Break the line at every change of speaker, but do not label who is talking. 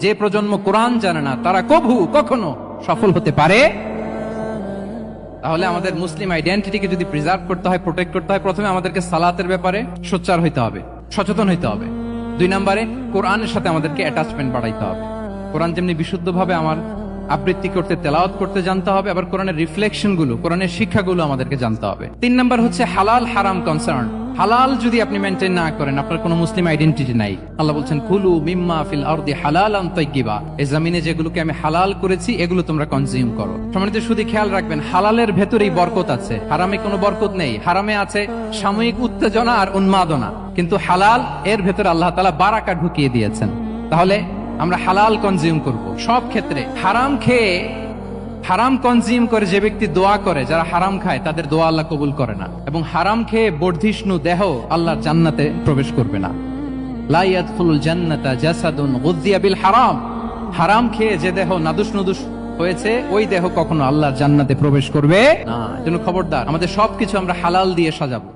যে প্রজন্ম কোরআন জানে না তারা কখনো সফল হতে পারে। তাহলে আমাদের মুসলিম আইডেন্টিটিকে যদি প্রিজার্ভ করতে হয়, প্রোটেক্ট করতে হয়, প্রথমে আমাদেরকে সালাতের ব্যাপারে সোচ্চার হইতে হবে, সচেতন হইতে হবে। 2 নম্বরে কোরআনের সাথে আমাদেরকে অ্যাটাচমেন্ট বাড়াইতে হবে। কোরআন যেমনি বিশুদ্ধভাবে আমার আবৃত্তি করতে, তেলাওয়াত করতে জানতে হবে, আবার কোরআনের রিফ্লেকশন গুলো, কোরআনের শিক্ষাগুলো আমাদেরকে জানতে হবে। 3 নম্বর হচ্ছে হালাল হারাম কনসার্ন। হালাল যদি আপনি মেনটেন না করেন, আপনার কোনো মুসলিম আইডেন্টিটি নাই। আল্লাহ বলছেন কুলু মিম্মা ফিল আরদি হালালান তাইয়্যিবা, এই জমিনে যেগুলোকে আমি হালাল করেছি এগুলো তোমরা কনজিউম করো। সম্মানিত শুধু খেয়াল রাখবেন, হালালের ভেতরেই বরকত আছে, হারামে কোনো বরকত নেই। হারামে আছে সাময়িক উত্তেজনা আর উন্মাদনা, কিন্তু হালাল এর ভেতরে আল্লাহ তাআলা বারাকা ঢুকিয়ে দিয়েছেন। তাহলে আমরা হালাল কনজিউম করব সব ক্ষেত্রে। হারাম খেয়ে, হারাম কনজিউম করে যে ব্যক্তি দোয়া করে, যারা হারাম খায় তাদের দোয়া আল্লাহ কবুল করে না, এবং হারাম খেয়ে বর্ধিষ্ণু দেহ আল্লাহর জান্নাতে প্রবেশ করবে না। লা ইয়াদখুলুল জান্নাতা জাসাদুন গুযিয়া বিল হারাম। হারাম খেয়ে যে দেহ নাদুস নুদুস হয়েছে, ওই দেহ কখনো আল্লাহর জান্নাতে প্রবেশ করবে না। এজন্য খবরদার, আমাদের সবকিছু আমরা হালাল দিয়ে সাজাবো।